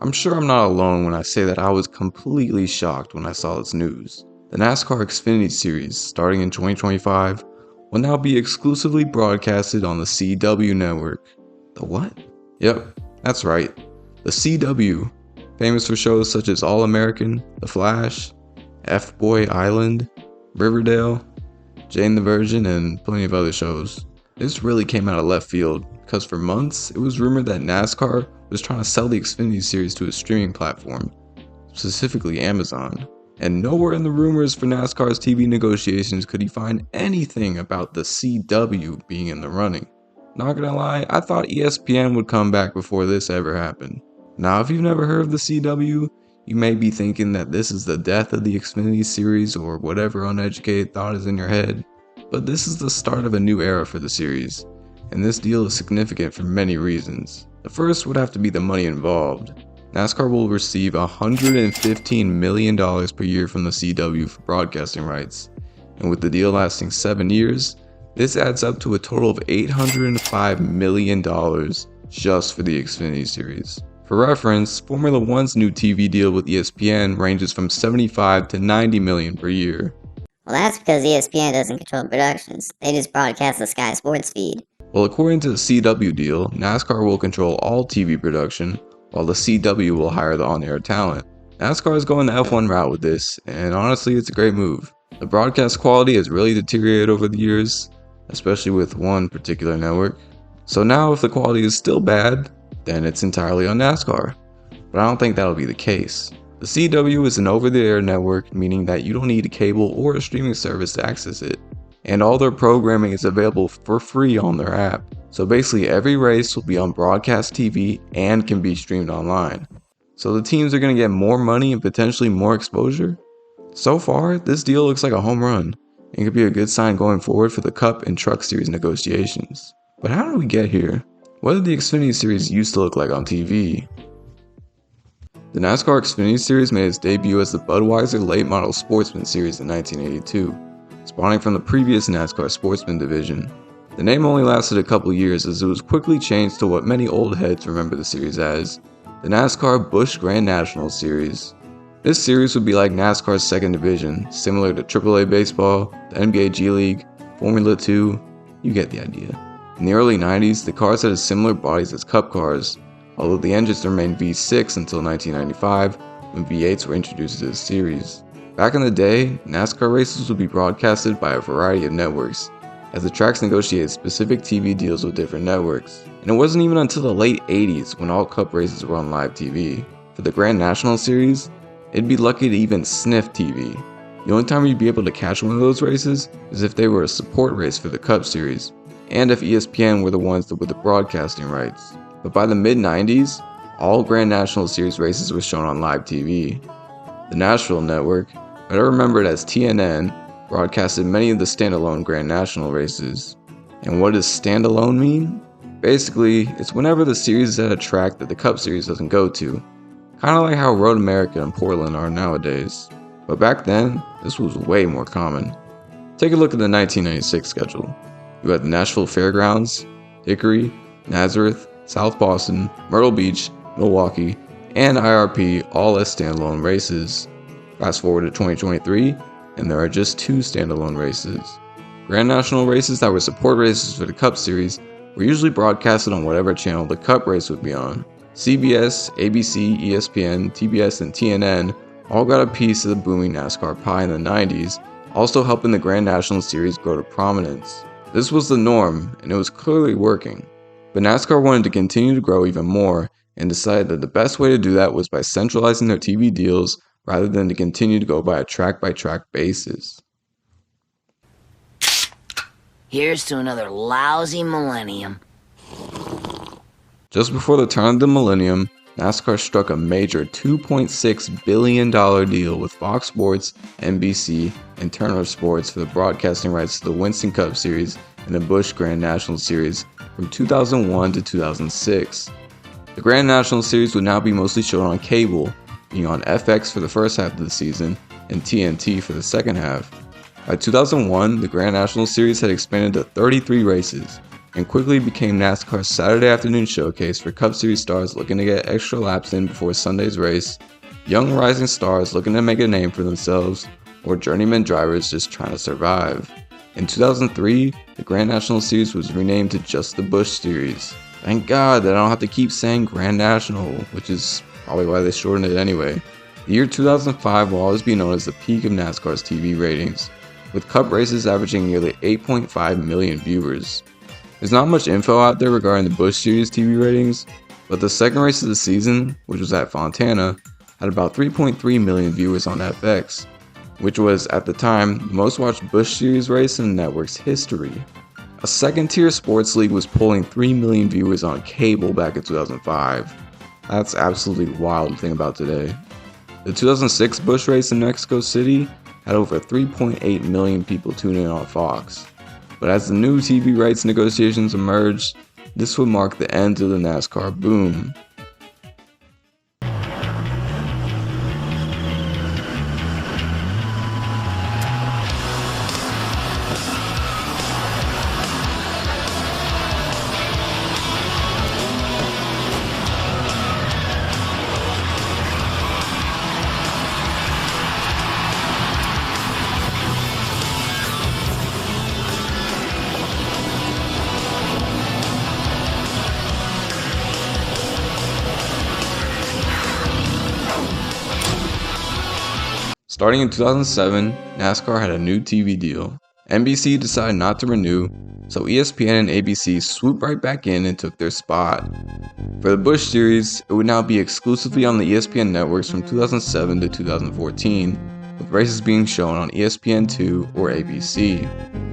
I'm sure I'm not alone when I say that I was completely shocked when I saw this news. The NASCAR Xfinity Series, starting in 2025, will now be exclusively broadcasted on the CW network. The what? Yep, that's right. The CW, famous for shows such as All American, The Flash, F-Boy Island, Riverdale, Jane the Virgin, and plenty of other shows. This really came out of left field, because for months, it was rumored that NASCAR was trying to sell the Xfinity Series to a streaming platform, specifically Amazon. And nowhere in the rumors for NASCAR's TV negotiations could he find anything about the CW being in the running. Not gonna lie, I thought ESPN would come back before this ever happened. Now, if you've never heard of the CW, you may be thinking that this is the death of the Xfinity Series or whatever uneducated thought is in your head. But this is the start of a new era for the series, and this deal is significant for many reasons. The first would have to be the money involved. NASCAR will receive $115 million per year from the CW for broadcasting rights, and with the deal lasting 7 years, this adds up to a total of $805 million just for the Xfinity Series. For reference, Formula One's new TV deal with ESPN ranges from $75 to $90 million per year. Well, that's because ESPN doesn't control productions. They just broadcast the Sky Sports feed. Well, according to the CW deal, NASCAR will control all TV production, while the CW will hire the on-air talent. NASCAR is going the F1 route with this, and honestly, it's a great move. The broadcast quality has really deteriorated over the years, especially with one particular network. So now if the quality is still bad, then it's entirely on NASCAR. But I don't think that'll be the case. The CW is an over-the-air network, meaning that you don't need a cable or a streaming service to access it. And all their programming is available for free on their app. So basically every race will be on broadcast TV and can be streamed online. So the teams are going to get more money and potentially more exposure? So far, this deal looks like a home run, and could be a good sign going forward for the Cup and Truck Series negotiations. But how did we get here? What did the Xfinity Series used to look like on TV? The NASCAR Xfinity Series made its debut as the Budweiser Late Model Sportsman Series in 1982, spawning from the previous NASCAR Sportsman division. The name only lasted a couple years as it was quickly changed to what many old heads remember the series as, the NASCAR Busch Grand National Series. This series would be like NASCAR's second division, similar to AAA baseball, the NBA G League, Formula 2, you get the idea. In the early 90s, the cars had similar bodies as Cup cars, although the engines remained V6 until 1995, when V8s were introduced to the series. Back in the day, NASCAR races would be broadcasted by a variety of networks, as the tracks negotiated specific TV deals with different networks. And it wasn't even until the late 80s when all Cup races were on live TV. For the Grand National Series, it'd be lucky to even sniff TV. The only time you'd be able to catch one of those races is if they were a support race for the Cup Series, and if ESPN were the ones with the broadcasting rights. But by the mid-90s, all Grand National Series races were shown on live TV. The Nashville Network, better remembered as TNN, broadcasted many of the standalone Grand National races. And what does standalone mean? Basically, it's whenever the series is at a track that the Cup Series doesn't go to. Kinda like how Road America and Portland are nowadays. But back then, this was way more common. Take a look at the 1996 schedule. You had the Nashville Fairgrounds, Hickory, Nazareth, South Boston, Myrtle Beach, Milwaukee, and IRP all as standalone races. Fast forward to 2023, and there are just 2 standalone races. Grand National races that were support races for the Cup Series were usually broadcasted on whatever channel the Cup race would be on. CBS, ABC, ESPN, TBS, and TNN all got a piece of the booming NASCAR pie in the 90s, also helping the Grand National Series grow to prominence. This was the norm, and it was clearly working. But NASCAR wanted to continue to grow even more, and decided that the best way to do that was by centralizing their TV deals rather than to continue to go by a track-by-track basis. Here's to another lousy millennium. Just before the turn of the millennium, NASCAR struck a major $2.6 billion deal with Fox Sports, NBC, and Turner Sports for the broadcasting rights to the Winston Cup Series and the Busch Grand National Series from 2001 to 2006. The Grand National Series would now be mostly shown on cable, being on FX for the first half of the season and TNT for the second half. By 2001, the Grand National Series had expanded to 33 races, and quickly became NASCAR's Saturday afternoon showcase for Cup Series stars looking to get extra laps in before Sunday's race, young rising stars looking to make a name for themselves, or journeyman drivers just trying to survive. In 2003, the Grand National Series was renamed to just the Busch Series. Thank God that I don't have to keep saying Grand National, which is probably why they shortened it anyway. The year 2005 will always be known as the peak of NASCAR's TV ratings, with Cup races averaging nearly 8.5 million viewers. There's not much info out there regarding the Busch Series TV ratings, but the second race of the season, which was at Fontana, had about 3.3 million viewers on FX, which was, at the time, the most watched Busch Series race in the network's history. A second-tier sports league was pulling 3 million viewers on cable back in 2005. That's absolutely wild to think about today. The 2006 Busch race in Mexico City had over 3.8 million people tune in on Fox. But as the new TV rights negotiations emerged, this would mark the end of the NASCAR boom. Starting in 2007, NASCAR had a new TV deal. NBC decided not to renew, so ESPN and ABC swooped right back in and took their spot. For the Busch Series, it would now be exclusively on the ESPN networks from 2007 to 2014, with races being shown on ESPN2 or ABC.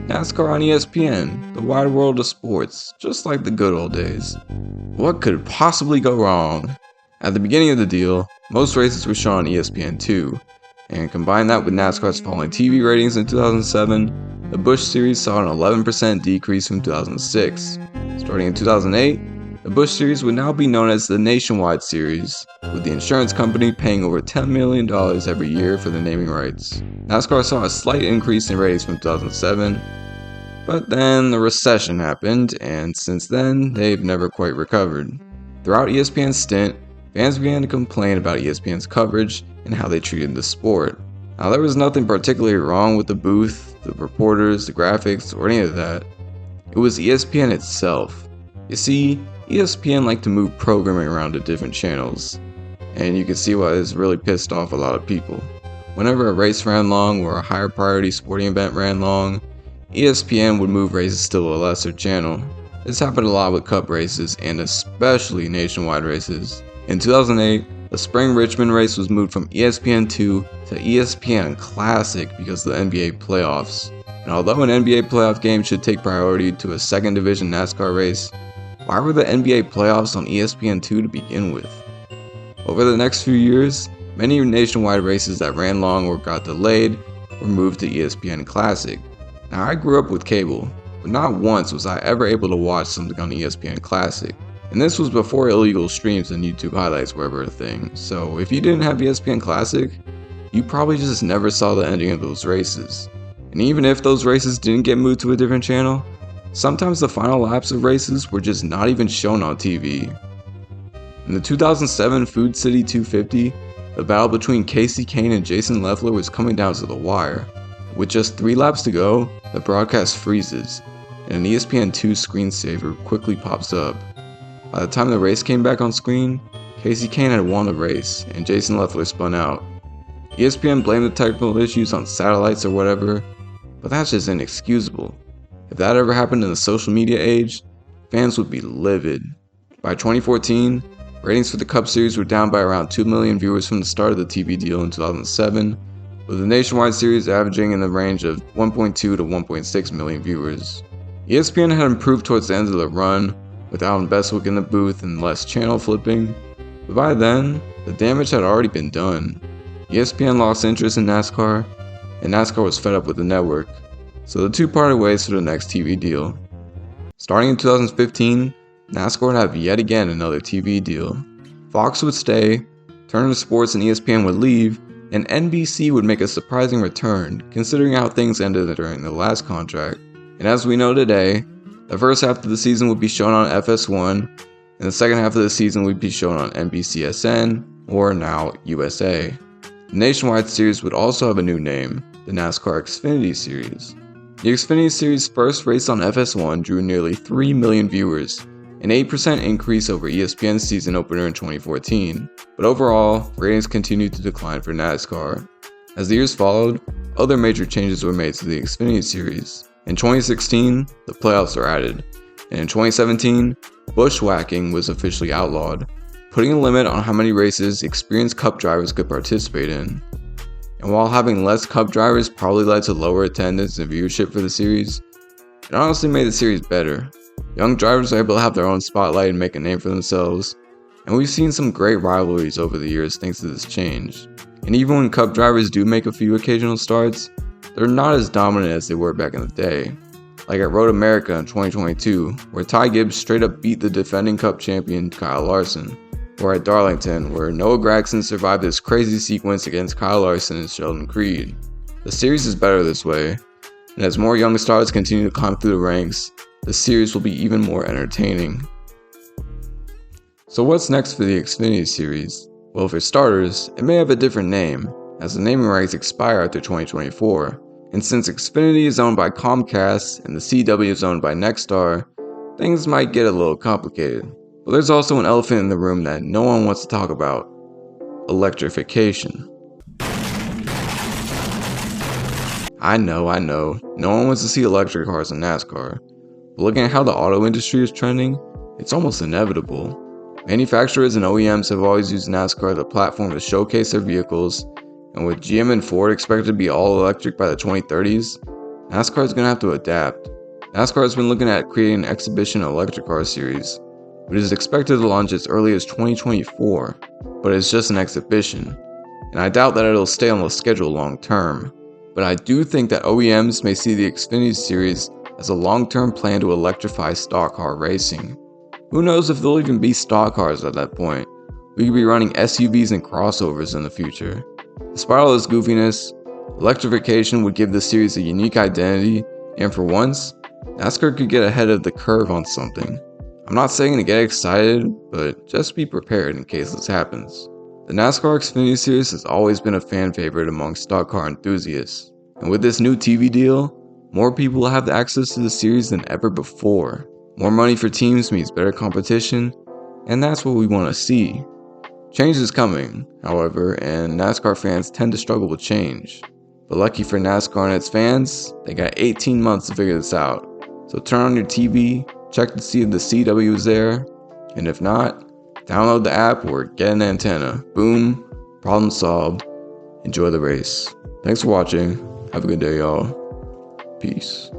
NASCAR on ESPN, the wide world of sports, just like the good old days. What could possibly go wrong? At the beginning of the deal, most races were shown on ESPN2, and combine that with NASCAR's falling TV ratings in 2007, the Busch Series saw an 11% decrease from 2006. Starting in 2008, the Busch Series would now be known as the Nationwide Series, with the insurance company paying over $10 million every year for the naming rights. NASCAR saw a slight increase in ratings from 2007, but then the recession happened, and since then, they've never quite recovered. Throughout ESPN's stint, fans began to complain about ESPN's coverage and how they treated the sport. Now, there was nothing particularly wrong with the booth, the reporters, the graphics, or any of that. It was ESPN itself. You see, ESPN liked to move programming around to different channels, and you can see why this really pissed off a lot of people. Whenever a race ran long or a higher priority sporting event ran long, ESPN would move races to a lesser channel. This happened a lot with Cup races and especially nationwide races. In 2008, the Spring Richmond race was moved from ESPN2 to ESPN Classic because of the NBA playoffs. And although an NBA playoff game should take priority to a second division NASCAR race, why were the NBA playoffs on ESPN2 to begin with? Over the next few years, many nationwide races that ran long or got delayed were moved to ESPN Classic. Now, I grew up with cable, but not once was I ever able to watch something on ESPN Classic. And this was before illegal streams and YouTube highlights were ever a thing, so if you didn't have ESPN Classic, you probably just never saw the ending of those races. And even if those races didn't get moved to a different channel, sometimes the final laps of races were just not even shown on TV. In the 2007 Food City 250, the battle between Casey Kane and Jason Leffler was coming down to the wire. With just 3 laps to go, the broadcast freezes, and an ESPN2 screensaver quickly pops up. By the time the race came back on screen, Casey Kane had won the race, and Jason Leffler spun out. ESPN blamed the technical issues on satellites or whatever, but that's just inexcusable. If that ever happened in the social media age, fans would be livid. By 2014, ratings for the Cup Series were down by around 2 million viewers from the start of the TV deal in 2007, with the Nationwide Series averaging in the range of 1.2 to 1.6 million viewers. ESPN had improved towards the end of the run, with Alan Bestwick in the booth and less channel flipping, but by then, the damage had already been done. ESPN lost interest in NASCAR, and NASCAR was fed up with the network, so the two parted ways for the next TV deal. Starting in 2015, NASCAR would have yet again another TV deal. Fox would stay, Turner Sports and ESPN would leave, and NBC would make a surprising return, considering how things ended during the last contract. And as we know today, The first half of the season would be shown on FS1, and the second half of the season would be shown on NBCSN, or now USA. The nationwide series would also have a new name, the NASCAR Xfinity Series. The Xfinity Series' first race on FS1 drew nearly 3 million viewers, an 8% increase over ESPN's season opener in 2014, but overall, ratings continued to decline for NASCAR. As the years followed, other major changes were made to the Xfinity Series. In 2016, the playoffs were added, and in 2017, bushwhacking was officially outlawed, putting a limit on how many races experienced Cup drivers could participate in. And while having less Cup drivers probably led to lower attendance and viewership for the series, it honestly made the series better. Young drivers are able to have their own spotlight and make a name for themselves, and we've seen some great rivalries over the years thanks to this change. And even when Cup drivers do make a few occasional starts, they're not as dominant as they were back in the day. Like at Road America in 2022, where Ty Gibbs straight up beat the defending Cup champion Kyle Larson, or at Darlington, where Noah Gragson survived this crazy sequence against Kyle Larson and Sheldon Creed. The series is better this way, and as more young stars continue to climb through the ranks, the series will be even more entertaining. So what's next for the Xfinity Series? Well, for starters, it may have a different name, as the naming rights expire after 2024, and since Xfinity is owned by Comcast and the CW is owned by Nexstar, things might get a little complicated. But there's also an elephant in the room that no one wants to talk about: electrification. I know, no one wants to see electric cars in NASCAR, but looking at how the auto industry is trending, it's almost inevitable. Manufacturers and OEMs have always used NASCAR as a platform to showcase their vehicles, and with GM and Ford expected to be all electric by the 2030s, NASCAR is going to have to adapt. NASCAR has been looking at creating an exhibition electric car series, which is expected to launch as early as 2024, but it's just an exhibition, and I doubt that it'll stay on the schedule long term. But I do think that OEMs may see the Xfinity Series as a long-term plan to electrify stock car racing. Who knows if there'll even be stock cars at that point? We could be running SUVs and crossovers in the future. Despite all this goofiness, electrification would give the series a unique identity, and for once, NASCAR could get ahead of the curve on something. I'm not saying to get excited, but just be prepared in case this happens. The NASCAR Xfinity Series has always been a fan favorite among stock car enthusiasts, and with this new TV deal, more people will have access to the series than ever before. More money for teams means better competition, and that's what we want to see. Change is coming, however, and NASCAR fans tend to struggle with change. But lucky for NASCAR and its fans, they got 18 months to figure this out. So turn on your TV, check to see if the CW is there, and if not, download the app or get an antenna. Boom, problem solved. Enjoy the race. Thanks for watching. Have a good day, y'all. Peace.